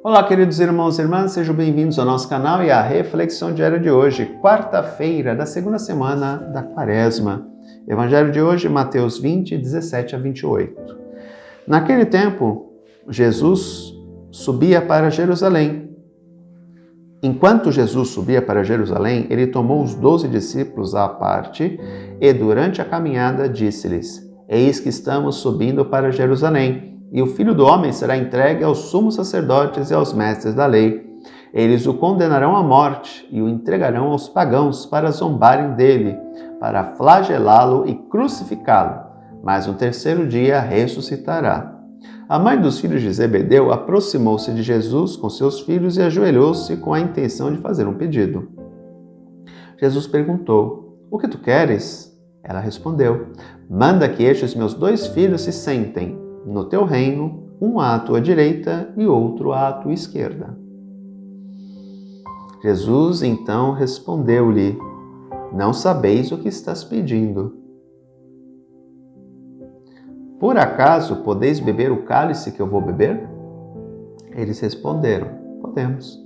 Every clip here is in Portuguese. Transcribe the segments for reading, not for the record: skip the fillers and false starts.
Olá, queridos irmãos e irmãs, sejam bem-vindos ao nosso canal e à reflexão diária de hoje, quarta-feira da segunda semana da Quaresma. Evangelho de hoje, Mateus 20, 17 a 28. Naquele tempo, Jesus subia para Jerusalém. Enquanto Jesus subia para Jerusalém, ele tomou os 12 discípulos à parte e, durante a caminhada, disse-lhes: Eis que estamos subindo para Jerusalém. E o Filho do Homem será entregue aos sumos sacerdotes e aos mestres da lei. Eles o condenarão à morte e o entregarão aos pagãos para zombarem dele, para flagelá-lo e crucificá-lo. Mas no terceiro dia ressuscitará. A mãe dos filhos de Zebedeu aproximou-se de Jesus com seus filhos e ajoelhou-se com a intenção de fazer um pedido. Jesus perguntou: O que tu queres? Ela respondeu: Manda que estes meus 2 filhos se sentem no teu reino, um à tua direita e outro à tua esquerda. Jesus então respondeu-lhe: Não sabeis o que estás pedindo. Por acaso podeis beber o cálice que eu vou beber? Eles responderam: Podemos.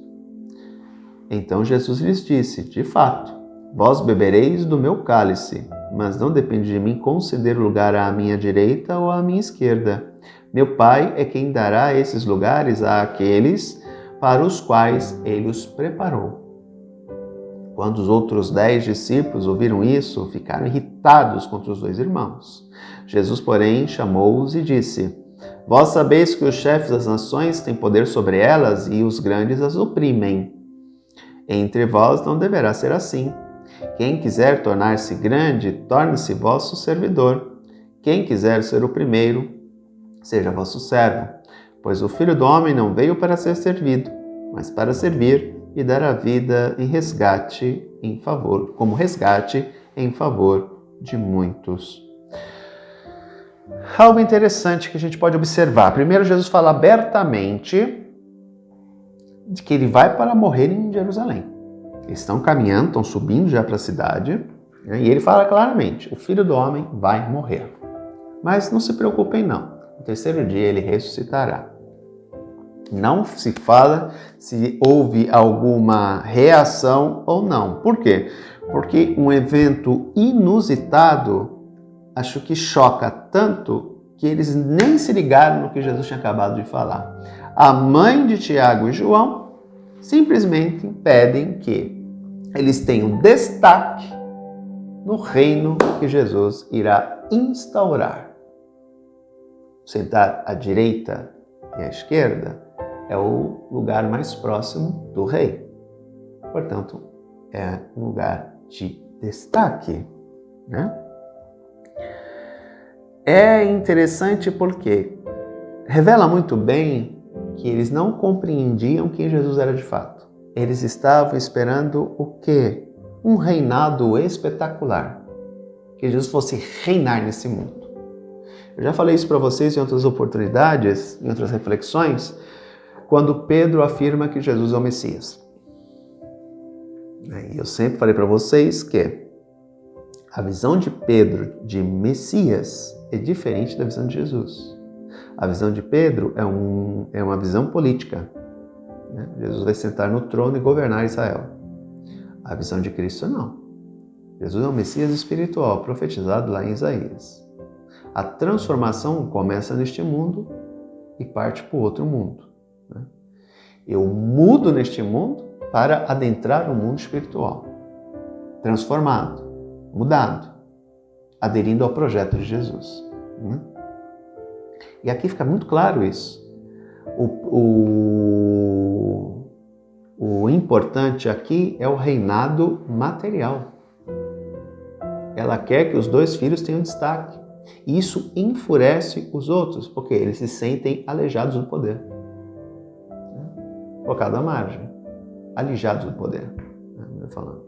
Então Jesus lhes disse: De fato, vós bebereis do meu cálice, mas não depende de mim conceder lugar à minha direita ou à minha esquerda. Meu Pai é quem dará esses lugares àqueles para os quais ele os preparou. Quando os outros 10 discípulos ouviram isso, ficaram irritados contra os 2 irmãos. Jesus, porém, chamou-os e disse: Vós sabeis que os chefes das nações têm poder sobre elas e os grandes as oprimem. Entre vós não deverá ser assim. Quem quiser tornar-se grande, torne-se vosso servidor. Quem quiser ser o primeiro, seja vosso servo. Pois o Filho do Homem não veio para ser servido, mas para servir e dar a vida como resgate em favor de muitos. Algo interessante que a gente pode observar. Primeiro, Jesus fala abertamente de que ele vai para morrer em Jerusalém. Eles estão caminhando, estão subindo já para a cidade, né? E ele fala claramente: o Filho do Homem vai morrer. Mas não se preocupem não, no terceiro dia ele ressuscitará. Não se fala se houve alguma reação ou não. Por quê? Porque um evento inusitado, acho que choca tanto que eles nem se ligaram no que Jesus tinha acabado de falar. A mãe de Tiago e João simplesmente pedem que eles tenham destaque no reino que Jesus irá instaurar. Sentar à direita e à esquerda é o lugar mais próximo do rei. Portanto, é um lugar de destaque, né? É interessante porque revela muito bem que eles não compreendiam quem Jesus era de fato. Eles estavam esperando o quê? Um reinado espetacular. Que Jesus fosse reinar nesse mundo. Eu já falei isso para vocês em outras oportunidades, em outras reflexões, quando Pedro afirma que Jesus é o Messias. E eu sempre falei para vocês que a visão de Pedro de Messias é diferente da visão de Jesus. A visão de Pedro é uma visão política. Jesus vai sentar no trono e governar Israel. A visão de Cristo não. Jesus é um Messias espiritual, profetizado lá em Isaías. A transformação começa neste mundo e parte para o outro mundo. Eu mudo neste mundo para adentrar o mundo espiritual. Transformado, mudado, aderindo ao projeto de Jesus. E aqui fica muito claro isso. O importante aqui é o reinado material. Ela quer que os 2 filhos tenham destaque. E isso enfurece os outros, porque eles se sentem aleijados do poder. Colocado à margem. Alijados do poder. Falando.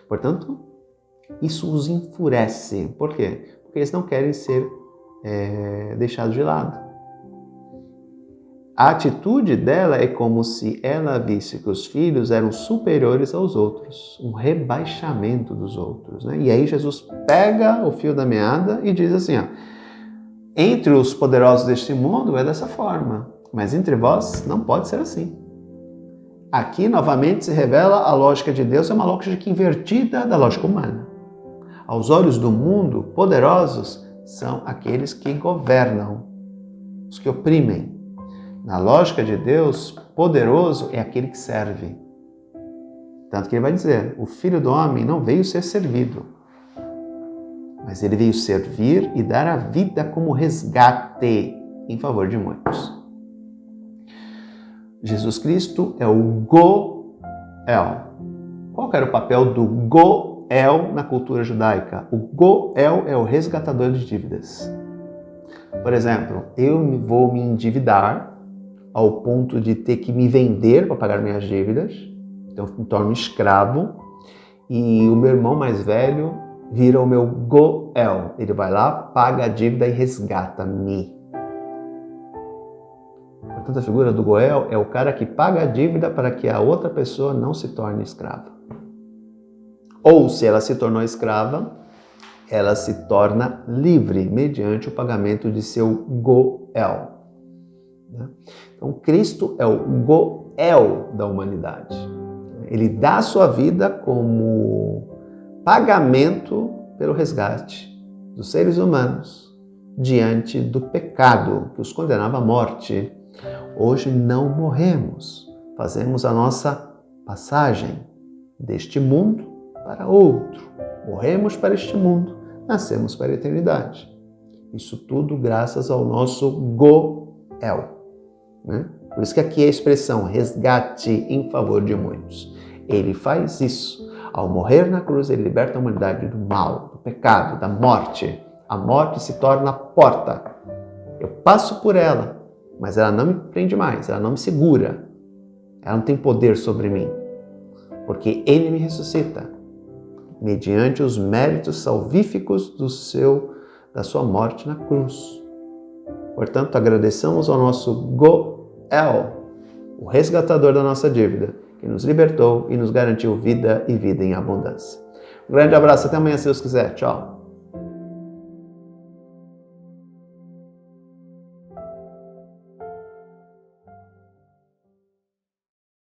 Portanto, isso os enfurece. Por quê? Porque eles não querem ser deixados de lado. A atitude dela é como se ela visse que os filhos eram superiores aos outros, um rebaixamento dos outros, né? E aí Jesus pega o fio da meada e diz assim, entre os poderosos deste mundo é dessa forma, Mas entre vós não pode ser assim. Aqui, novamente, se revela a lógica de Deus, é uma lógica invertida da lógica humana. Aos olhos do mundo, poderosos são aqueles que governam, os que oprimem. Na lógica de Deus, poderoso é aquele que serve. Tanto que ele vai dizer, o Filho do Homem não veio ser servido, mas ele veio servir e dar a vida como resgate em favor de muitos. Jesus Cristo é o Goel. Qual era o papel do Goel na cultura judaica? O Goel é o resgatador de dívidas. Por exemplo, eu vou me endividar ao ponto de ter que me vender para pagar minhas dívidas, então eu me torno escravo, e o meu irmão mais velho vira o meu Goel. Ele vai lá, paga a dívida e resgata-me. Portanto, a figura do Goel é o cara que paga a dívida para que a outra pessoa não se torne escrava. Ou, se ela se tornou escrava, ela se torna livre mediante o pagamento de seu Goel. Então, Cristo é o Goel da humanidade. Ele dá a sua vida como pagamento pelo resgate dos seres humanos diante do pecado que os condenava à morte. Hoje não morremos, fazemos a nossa passagem deste mundo para outro. Morremos para este mundo, nascemos para a eternidade. Isso tudo graças ao nosso Goel. Por isso que aqui é a expressão resgate em favor de muitos. Ele faz isso. Ao morrer na cruz, ele liberta a humanidade do mal, do pecado, da morte. A morte se torna a porta. Eu passo por ela, mas ela não me prende mais, ela não me segura. Ela não tem poder sobre mim, porque ele me ressuscita, mediante os méritos salvíficos da sua morte na cruz. Portanto, agradeçamos ao nosso Goel, o resgatador da nossa dívida, que nos libertou e nos garantiu vida e vida em abundância. Um grande abraço, até amanhã se Deus quiser. Tchau.